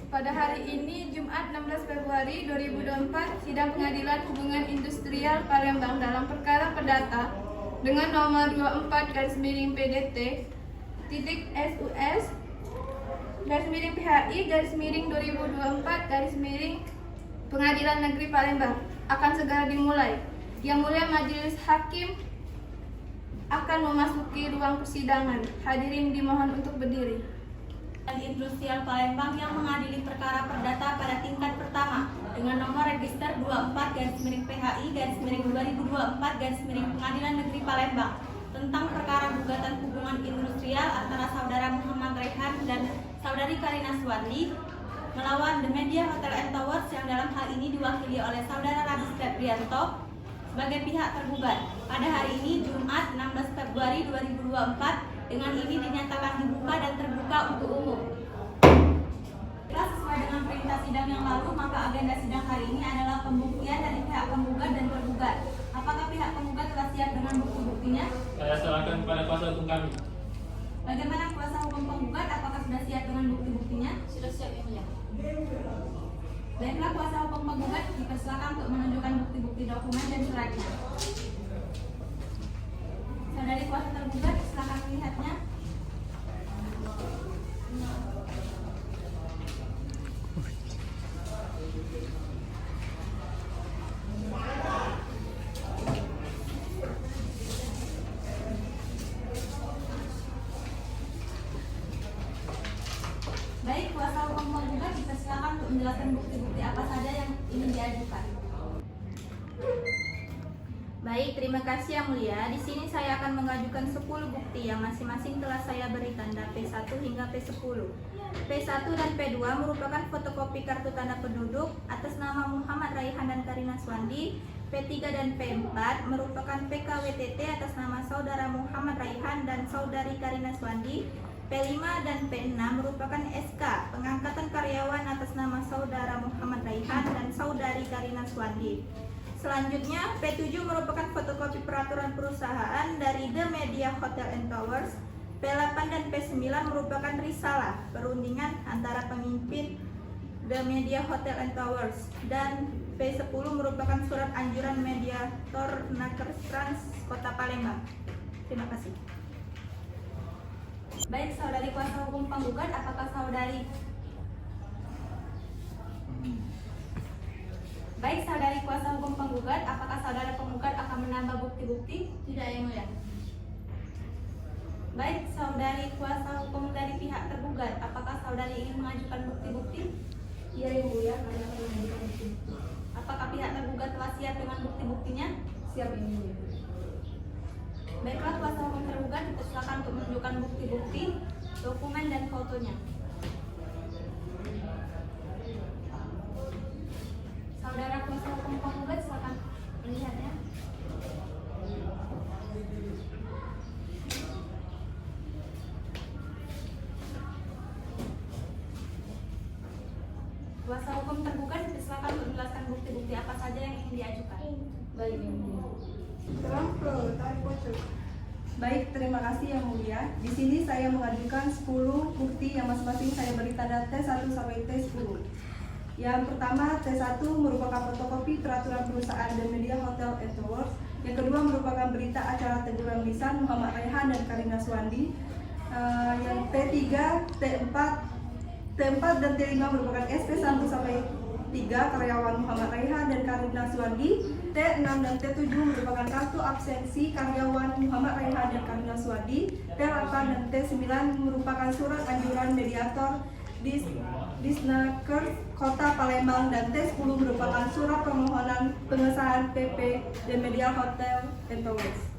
Pada hari ini, Jumat 16 Februari 2024, sidang pengadilan hubungan industrial Palembang dalam perkara perdata dengan nomor 24/PDT titik SUS PHI 2024 Pengadilan Negeri Palembang akan segera dimulai. Yang mulia Majelis Hakim akan memasuki ruang persidangan. Hadirin dimohon untuk berdiri. Industrial Palembang yang mengadili perkara perdata pada tingkat pertama dengan nomor register 24/PHI/2024 Negeri Palembang tentang perkara gugatan hubungan industrial antara saudara Muhammad Raihan dan saudari Karina Suwardi melawan The Media Hotel and Towers yang dalam hal ini diwakili oleh saudara Radis Febrianto sebagai pihak tergugat. Pada hari ini Jumat 16 Februari 2024 dengan ini dinyatakan dibuka dan terbuka untuk umum. Sesuai dengan perintah sidang yang lalu, maka agenda sidang hari ini adalah pembuktian dari pihak penggugat dan tergugat. Apakah pihak penggugat telah siap dengan bukti-buktinya? Saya serahkan kepada kuasa hukum kami. Bagaimana kuasa hukum penggugat? Apakah sudah siap dengan bukti-buktinya? Sudah siap, Yang Mulia. Baiklah, kuasa hukum penggugat dipersilakan untuk menunjukkan bukti-bukti dokumen dan suratnya. Saudari kuasa tergugat, silakan melihatnya. Baik, kuasa hukum penggugat dipersilakan untuk menjelaskan bukti-bukti apa saja yang ingin diajukan. Baik, terima kasih Yang Mulia. Di sini saya akan mengajukan 10 bukti yang masing-masing telah saya beri tanda P1 hingga P10. P1 dan P2 merupakan fotokopi kartu tanda penduduk atas nama Muhammad Raihan dan Karina Suwardi. P3 dan P4 merupakan PKWTT atas nama saudara Muhammad Raihan dan saudari Karina Suwardi. P5 dan P6 merupakan SK pengangkatan karyawan atas nama saudara Muhammad Raihan dan saudari Karina Suwardi. Selanjutnya, P7 merupakan fotokopi peraturan perusahaan dari The Media Hotel and Towers. P8 dan P9 merupakan risalah perundingan antara pemimpin The Media Hotel and Towers. Dan P10 merupakan surat anjuran mediator Nakers Trans Kota Palembang. Terima kasih. Baik, saudari kuasa hukum penggugat, apakah saudari kuasa hukum penggugat, apakah saudara penggugat akan menambah bukti-bukti? Tidak, Yang Mulia. Baik, saudari kuasa hukum dari pihak tergugat, apakah saudari ingin mengajukan bukti-bukti? Iya, Yang Mulia, kami akan mengajukan bukti. Apakah pihak tergugat telah siap dengan bukti-buktinya? Siap, Yang Mulia. Baiklah, kuasa hukum tergugat dipersilakan untuk menunjukkan bukti-bukti, dokumen dan fotonya. Saudara kuasa hukum penggugat, silakan melihatnya. Kuasa hukum tergugat dipersilakan untuk menjelaskan bukti-bukti apa saja yang ingin diajukan. Baik, Yang Mulia. Baik, terima kasih Yang Mulia. Di sini saya mengajukan 10 bukti yang masing-masing saya beri tanda T1 sampai T10. Yang pertama, T1 merupakan fotokopi peraturan perusahaan The Media Hotel and Towers. Yang kedua merupakan berita acara teguran lisan Muhammad Raihan dan Karina Suwardi. Yang T3, T4 dan T5 merupakan SP1 sampai 3 karyawan Muhammad Raihan dan Karina Suwardi. T6 dan T7 merupakan kartu absensi karyawan Muhammad Raihan dan Karina Suwardi. T8 dan T9 merupakan surat anjuran mediator Disnaker Kota Palembang, dan T10 merupakan surat permohonan pengesahan PP The Media Hotel and Towers.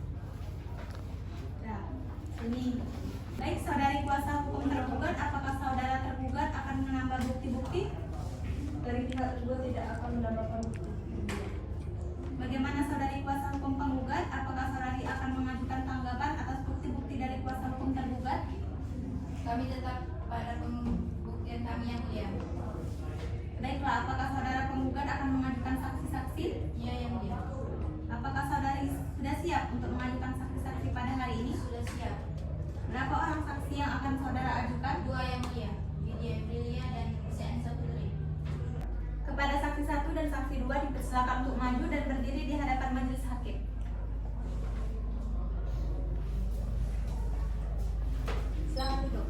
Nah, ini. Baik, saudari kuasa hukum tergugat, apakah saudara tergugat akan menambah bukti-bukti? Dari pihak tergugat tidak akan mendapatkan bukti. Bagaimana saudari kuasa hukum penggugat? Apakah saudari akan mengajukan tanggapan atas bukti-bukti dari kuasa hukum tergugat? Kami tetap pada pembuktian kami, Yang Mulia. Baiklah, apakah saudara penggugat akan mengajukan saksi-saksi? Iya, Yang Mulia. Apakah saudari sudah siap untuk mengajukan saksi-saksi pada hari ini? Sudah siap. Berapa orang saksi yang akan saudara ajukan? 2, Yang Mulia. Widya Aprilia dan Hussein Saputra. Kepada saksi 1 dan saksi 2 dipersilakan untuk maju dan berdiri di hadapan majelis hakim. Silakan duduk.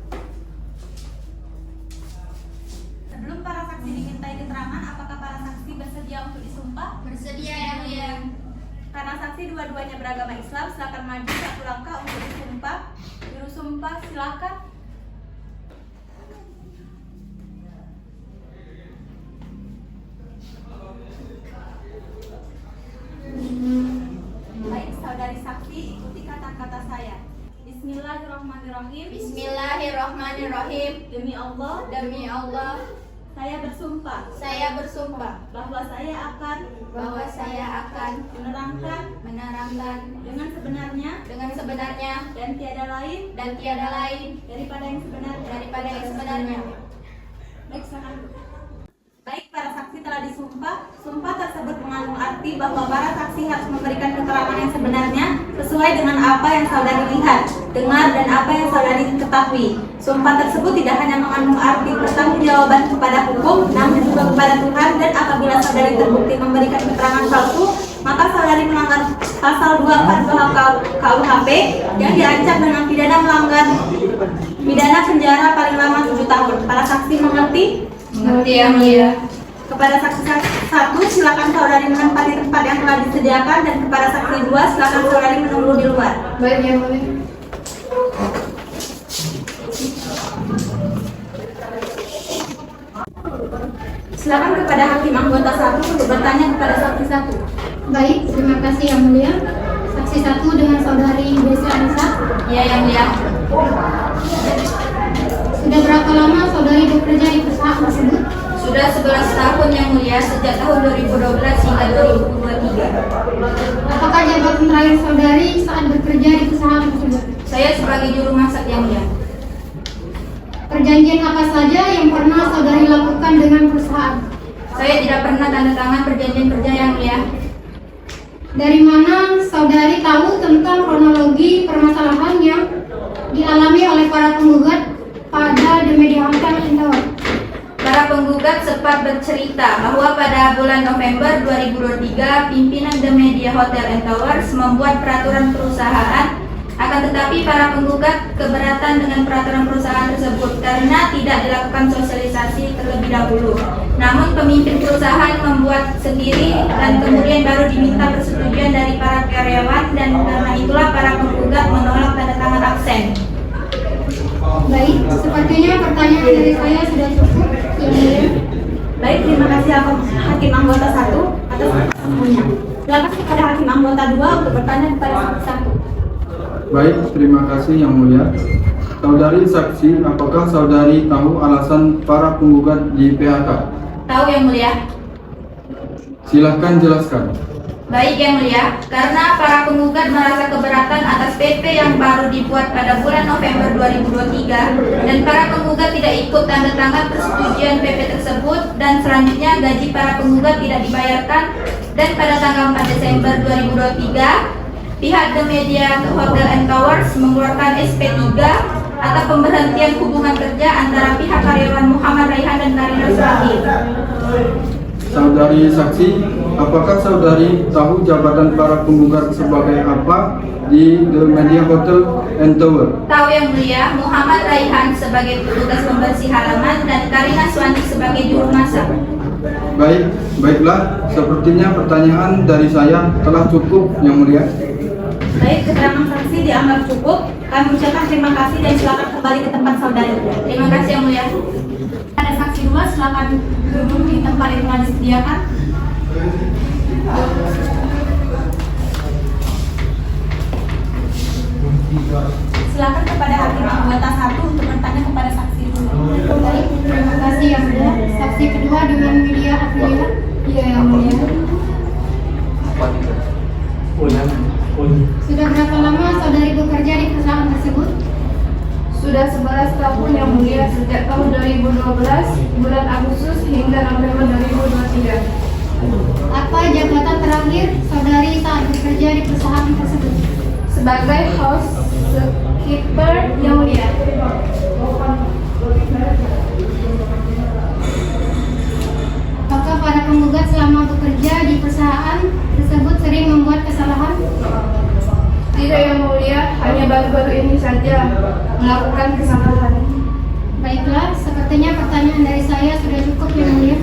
Sebelum para saksi dimintai keterangan, apakah para saksi bersedia untuk disumpah? Bersedia yang mulia. Karena saksi dua-duanya beragama Islam, silakan maju 1 langkah untuk disumpah. Juru sumpah silakan. Baik, saudari saksi, ikuti kata-kata saya. Bismillahirrahmanirrahim. Bismillahirrahmanirrahim. Demi Allah, Demi Allah, saya bersumpah saya bersumpah bahwa saya akan menerangkan menerangkan dengan sebenarnya dan tiada lain daripada yang sebenarnya. Baik, silakan. Baik, para saksi telah disumpah. Sumpah tersebut mengandung arti bahwa para saksi harus memberikan keterangan yang sebenarnya sesuai dengan apa yang saudari lihat, dengar, dan apa yang saudari ketahui. Sumpah tersebut tidak hanya mengandung arti pertanggungjawaban kepada hukum, namun juga kepada Tuhan, dan apabila saudari terbukti memberikan keterangan palsu, maka saudari melanggar pasal 242 KUHP yang diancam dengan pidana penjara paling lama 7 tahun. Para saksi mengerti? Mengerti yang mulia. Kepada saksi 1 silakan saudari menempati tempat yang telah disediakan, dan kepada saksi 2 silakan saudari menunggu di luar. Baik yang mulia. Silakan kepada hakim anggota 1 untuk bertanya kepada saksi 1. Baik, terima kasih yang mulia. Saksi 1 dengan saudari Desi Anissa. Iya yang mulia. Sudah berapa lama saudari bekerja di perusahaan tersebut? Sudah 11 tahun yang mulia, sejak tahun 2012 hingga 2023. Apakah jabatan terakhir saudari saat bekerja di perusahaan tersebut? Saya sebagai juru masak yang mulia. Perjanjian apa saja yang pernah saudari lakukan dengan perusahaan? Saya tidak pernah tanda tangan perjanjian kerja yang mulia. Dari mana saudari tahu tentang kronologi permasalahan yang dialami oleh para penggugat pada The Media Hotel and Tower? Para penggugat sempat bercerita bahwa pada bulan November 2023, pimpinan The Media Hotel and Towers membuat peraturan perusahaan. Akan tetapi para penggugat keberatan dengan peraturan perusahaan tersebut karena tidak dilakukan sosialisasi terlebih dahulu. Namun pemimpin perusahaan membuat sendiri dan kemudian baru diminta persetujuan dari para karyawan, dan karena itulah para penggugat menolak tanda tangan absen. Baik, sepertinya pertanyaan dari saya sudah cukup. Yang mulia. Baik, terima kasih hakim anggota 1 atas semuanya. Silakan kepada hakim anggota 2 untuk bertanya kepada saksi 1. Baik, terima kasih yang mulia. Saudari saksi, apakah saudari tahu alasan para penggugat di PHK? Tahu yang mulia. Silahkan jelaskan. Baik yang mulia, karena para penggugat merasa keberatan atas PP yang baru dibuat pada bulan November 2023 dan para penggugat tidak ikut tanda tangan persetujuan PP tersebut, dan selanjutnya gaji para penggugat tidak dibayarkan, dan pada tanggal 4 Desember 2023 pihak The Media Hotel and Towers mengeluarkan SP3 atau pemberhentian hubungan kerja antara pihak karyawan Muhammad Raihan dan Karina Suwandi. Saudari saksi, apakah saudari tahu jabatan para penggugat sebagai apa di The Media Hotel and Tower? Tahu yang mulia, Muhammad Raihan sebagai petugas pembersih halaman dan Karina Suwandi sebagai juru masak. Baiklah, sepertinya pertanyaan dari saya telah cukup yang mulia. Baik, keterangan saksi dianggap cukup. Kami ucapkan terima kasih dan silakan kembali ke tempat saudari. Terima kasih yang mulia. Ada saksi 2, silakan duduk di tempat yang telah disediakan. Silakan kepada hakim anggota 1 untuk bertanya kepada saksi 2. Baik, terima kasih yang mulia. Saksi kedua dengan media Aprilia. Iya yang mulia. Sudah berapa lama saudari bekerja di perusahaan tersebut? Sudah 11 tahun yang mulia, sejak tahun 2012 bulan Agustus hingga November 2023. Apa jabatan terakhir saudari saat bekerja di perusahaan tersebut? Sebagai housekeeper yang mulia. Apakah para baru-baru ini saja melakukan kesalahan. Baiklah, sepertinya pertanyaan dari saya sudah cukup Yang Mulia.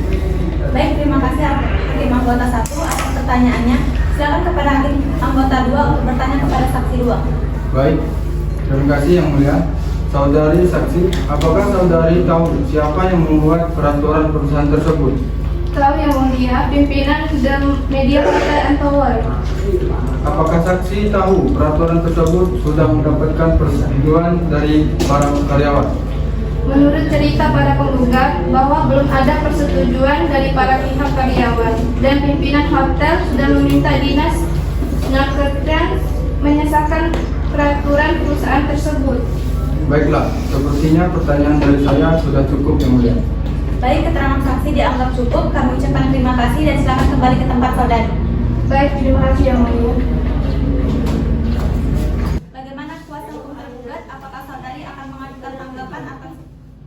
Baik, terima kasih Hakim Anggota 1 atas pertanyaannya. Silakan kepada Hakim Anggota 2 untuk bertanya kepada saksi 2. Baik, terima kasih Yang Mulia. Saudari saksi, apakah saudari tahu siapa yang membuat peraturan perusahaan tersebut? Tahu Yang Mulia, pimpinan dan media hotel and tower. Apakah saksi tahu peraturan tersebut sudah mendapatkan persetujuan dari para karyawan? Menurut cerita para penggugat bahwa belum ada persetujuan dari para pihak karyawan dan pimpinan hotel sudah meminta dinas Nakertrans menyesahkan peraturan perusahaan tersebut. Baiklah, sepertinya pertanyaan dari saya sudah cukup Yang Mulia. Baik, keterangan saksi dianggap cukup. Kami ucapkan terima kasih dan silakan kembali ke tempat saudari. Baik, terima kasih Yang Mulia. Bagaimana kuasa hukum tergugat? Apakah saudari akan mengajukan tanggapan atas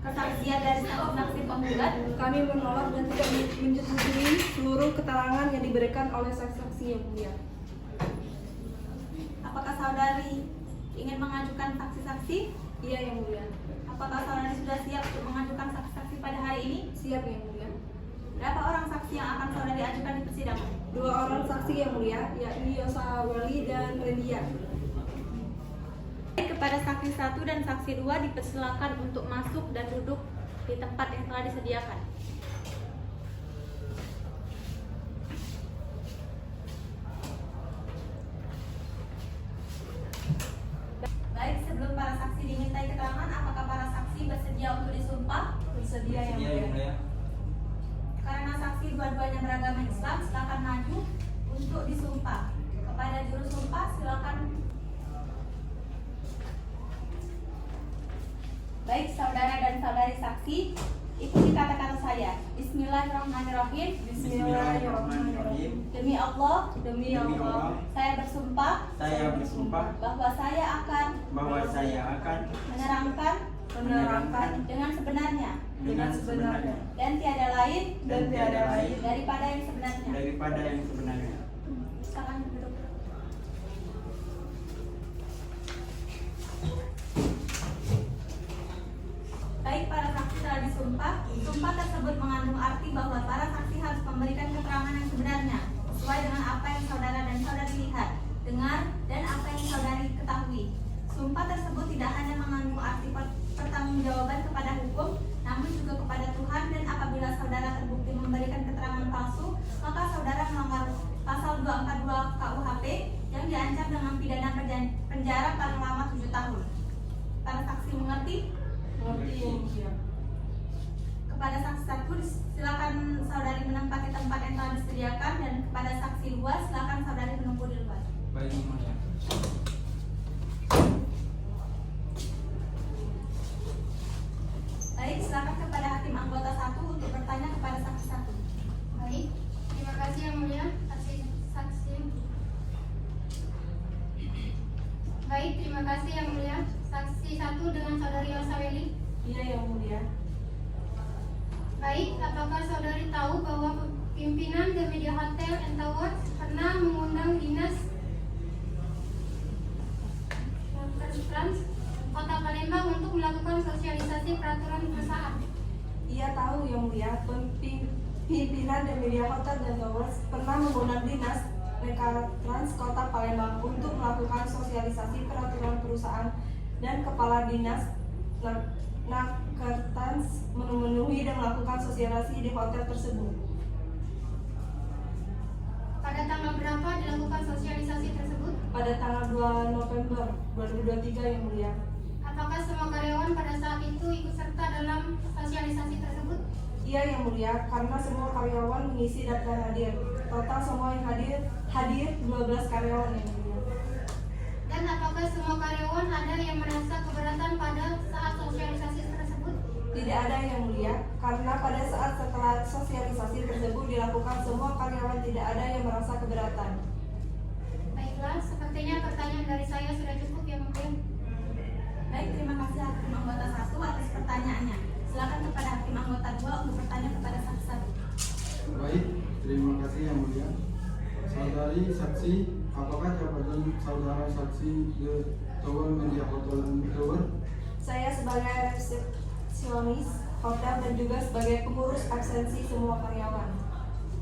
kesaksian dari saksi penggugat? Kami menolak dan tidak menyetujui seluruh keterangan yang diberikan oleh saksi-saksi Yang Mulia. Apakah saudari ingin mengajukan saksi-saksi? Iya Yang Mulia. Apakah saudari sudah siap untuk mengajukan saksi-saksi pada hari ini? Siap Yang Mulia. Berapa orang saksi yang akan saudari ajukan di persidangan? 2 orang saksi Yang Mulia, yakni Yosa Wali dan Rendia. Kepada saksi 1 dan saksi 2 dipersilakan untuk masuk dan duduk di tempat yang telah disediakan. Baik, sebelum para saksi dimintai keterangan, apakah para saksi bersedia untuk disumpah? Bersedia Yang Mulia. Karena saksi dua-duanya beragama Islam, silakan maju untuk disumpah. Kepada juru sumpah, silakan. Baik, saudara dan saudari saksi, ikuti kata-kata saya. Bismillahirrahmanirrahim. Bismillahirrahmanirrahim. Demi Allah, Demi Allah, saya bersumpah bahwa saya akan menerangkan dengan sebenarnya dan tiada lain daripada yang sebenarnya. Silakan duduk. Baik, para saksi telah disumpah. Sumpah tersebut mengandung arti bahwa para saksi harus memberikan keterangan yang sebenarnya sesuai dengan apa yang saudara dan saudari lihat, dengar, dan apa yang saudari ketahui. Sumpah tersebut tidak hanya mengandung arti pertanggungjawaban kepada hukum, namun juga kepada Tuhan, dan apabila saudara terbukti memberikan keterangan palsu, maka saudara melanggar pasal 242 KUHP yang diancam dengan pidana penjara paling lama 7 tahun. Para saksi mengerti? Mengerti Yang Mulia. Kepada saksi 1 silakan saudari menempati tempat yang telah disediakan, dan kepada saksi 2 silakan saudari menunggu di luar. Baik Yang Mulia. Baik, silakan kepada hakim anggota 1 untuk bertanya kepada saksi 1. Baik, terima kasih Yang Mulia. Saksi. Baik, terima kasih Yang Mulia. Saksi 1 dengan saudari Yosa Weli. Iya Yang Mulia. Baik, apakah saudari tahu bahwa pimpinan The Media Hotel and Tower pernah mengundang dinas Trans Kota Palembang untuk melakukan sosialisasi peraturan perusahaan? Ia tahu Yang Mulia. Pimpinan dan media hotel dan towers pernah mengundang dinas Trans Kota Palembang untuk melakukan sosialisasi peraturan perusahaan, dan kepala dinas Nakertrans memenuhi dan melakukan sosialisasi di hotel tersebut. Pada tanggal berapa dilakukan sosialisasi tersebut? Pada tanggal 2 November 2023 Yang Mulia. Apakah semua karyawan pada saat itu ikut serta dalam sosialisasi tersebut? Iya Yang Mulia, karena semua karyawan mengisi daftar hadir. Total semua yang hadir 12 karyawan Yang Mulia. Dan apakah semua karyawan ada yang merasa keberatan pada saat sosialisasi tersebut? Tidak ada Yang Mulia, karena pada saat setelah sosialisasi tersebut dilakukan, semua karyawan tidak ada yang merasa keberatan. Baiklah, sepertinya pertanyaan dari saya sudah cukup Yang Mulia. Baik, terima kasih hakim anggota 1 atas pertanyaannya. Silakan kepada hakim anggota 2 untuk bertanya kepada saksi 1. Baik, terima kasih Yang Mulia. Saudari saksi, apakah jabatan saudara saksi Tower Media Hotel and Tower. Saya sebagai resepsionis hotel dan juga sebagai pengurus absensi semua karyawan.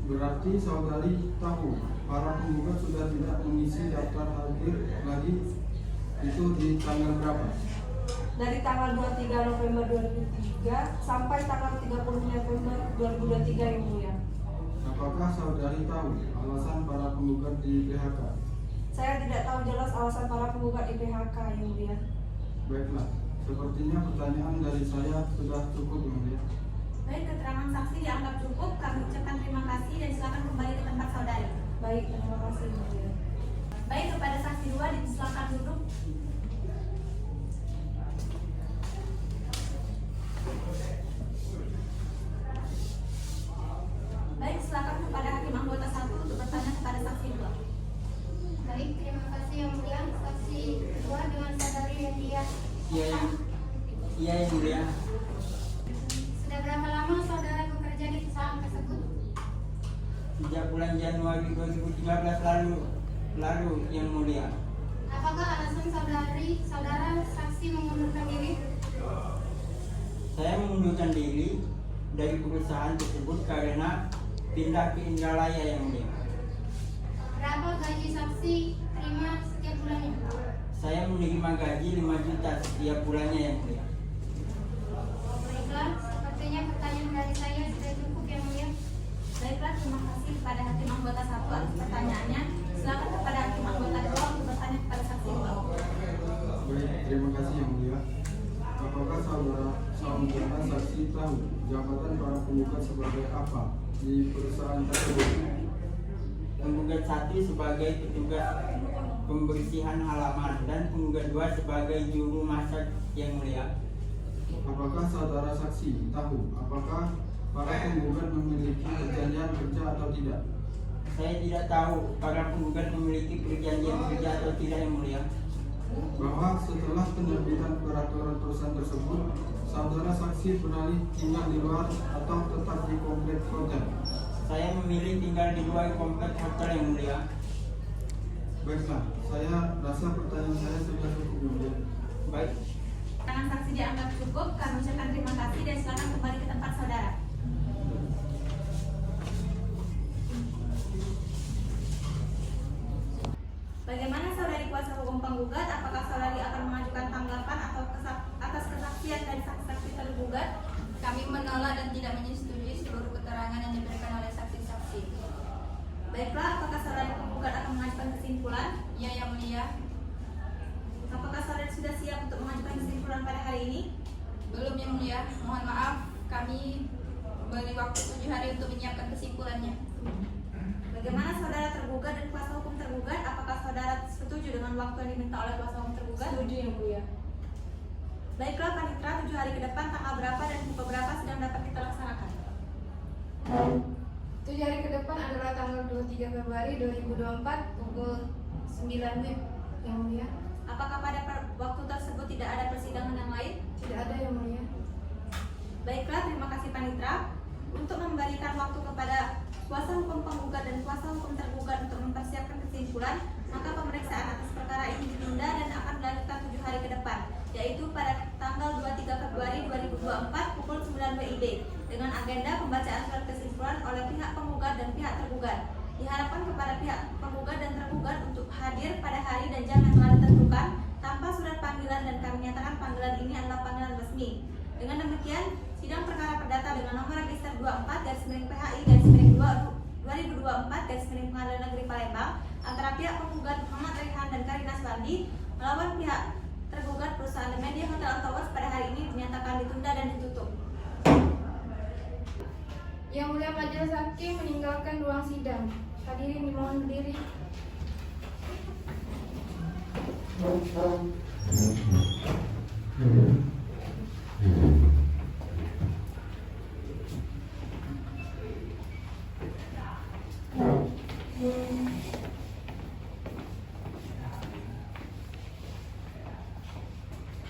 Berarti saudari tahu para penggugat sudah tidak mengisi daftar hadir lagi. Itu di tanggal berapa? Dari tanggal 23 November 2003 sampai tanggal 30 November 2023 yang mulia. Apakah saudari tahu alasan para penggugat di PHK? Saya tidak tahu jelas alasan para penggugat di PHK yang mulia. Baiklah, sepertinya pertanyaan dari saya sudah cukup yang mulia. Baik, keterangan saksi dianggap cukup. Kami ucapkan terima kasih dan silakan kembali ke tempat saudari. Baik, terima kasih yang mulia. Baik, kepada saksi 2 disilakan duduk. Baik, silakan kepada hakim anggota 1 untuk bertanya kepada saksi 2. Baik, terima kasih yang mulia. Saksi kedua dengan saudari Media. Iya yang mulia. Sudah berapa lama saudara bekerja di perusahaan tersebut? Sejak bulan Januari 2013 lalu yang mulia. Apakah alasan saudara saksi mengundurkan diri? Saya mengundurkan diri dari perusahaan tersebut karena pindah ke Indralaya yang mulia. Berapa gaji saksi terima setiap bulannya? Saya menerima gaji 5 juta setiap bulannya yang mulia. Baiklah, sepertinya pertanyaan dari saya sudah cukup yang mulia. Baiklah, terima kasih kepada hakim anggota 1 atas pertanyaannya. Silakan kepada hakim anggota 2 untuk bertanya kepada saksi 2. Baik, terima kasih yang mulia. Apakah saudara saksi tahu jabatan para penggugat sebagai apa di perusahaan tersebut? Penggugat 1 sebagai petugas pembersihan halaman dan penggugat 2 sebagai juru masak yang mulia. Apakah saudara saksi tahu apakah para penggugat memiliki perjanjian kerja atau tidak? Saya tidak tahu para penggugat memiliki perjanjian kerja atau tidak yang mulia. Bahwa setelah penerbitan peraturan perusahaan tersebut, saudara saksi beralih tinggal di luar atau tetap di komplek hotel? Saya memilih tinggal di luar komplek hotel yang mulia. Baiklah, saya rasa pertanyaan saya sudah cukup yang mulia. Baik, Keterangan saksi dianggap cukup. Kami ucapkan terima kasih dan silakan kembali ke tempat saudara. Bagaimana saudari kuasa hukum penggugat? Apakah saudari akan mengajukan tanggapan atau atas kesaksian dari saksi-saksi tergugat? Kami menolak dan tidak menyetujui seluruh keterangan yang diberikan oleh saksi-saksi. Baiklah, apakah saudari penggugat akan mengajukan kesimpulan? Ya, yang mulia. Apakah saudari sudah siap untuk mengajukan kesimpulan pada hari ini? Belum yang mulia. Mohon maaf, kami beri waktu 7 hari untuk menyiapkan kesimpulannya. Bagaimana saudara tergugat dan kuasa hukum tergugat? Apakah saudara setuju dengan waktu yang diminta oleh kuasa hukum tergugat? Setuju yang mulia. Baiklah, panitera, 7 hari ke depan tanggal berapa dan pukul berapa sidang dapat kita laksanakan? 7 hari ke depan adalah tanggal 23 Februari 2024 pukul 9 WIB yang mulia. Apakah pada waktu tersebut tidak ada persidangan yang lain? Tidak ada yang mulia. Baiklah, terima kasih panitera. Untuk memberikan waktu kepada kuasa hukum penggugat dan kuasa hukum tergugat untuk mempersiapkan kesimpulan, maka pemeriksaan atas perkara ini ditunda dan akan dilanjutkan 7 hari ke depan, yaitu pada tanggal 23 Februari 2024 pukul 9 WIB dengan agenda pembacaan surat kesimpulan oleh pihak penggugat dan pihak tergugat. Diharapkan kepada pihak penggugat dan tergugat untuk hadir pada hari dan jam yang telah ditentukan tanpa surat panggilan, dan kami nyatakan panggilan ini adalah panggilan resmi. Dengan demikian, sidang perkara perdata dengan nomor register 24/PHI/2024/Pengadilan Negeri Palembang antara pihak penggugat Muhammad Rehan dan Karina Suwardi melawan pihak tergugat perusahaan The Media Hotel and Towers pada hari ini dinyatakan ditunda dan ditutup. Yang mulia majelis hakim meninggalkan ruang sidang. Hadirin dimohon berdiri.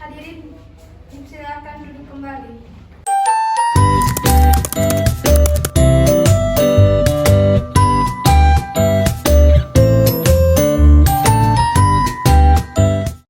Hadirin, silakan duduk kembali.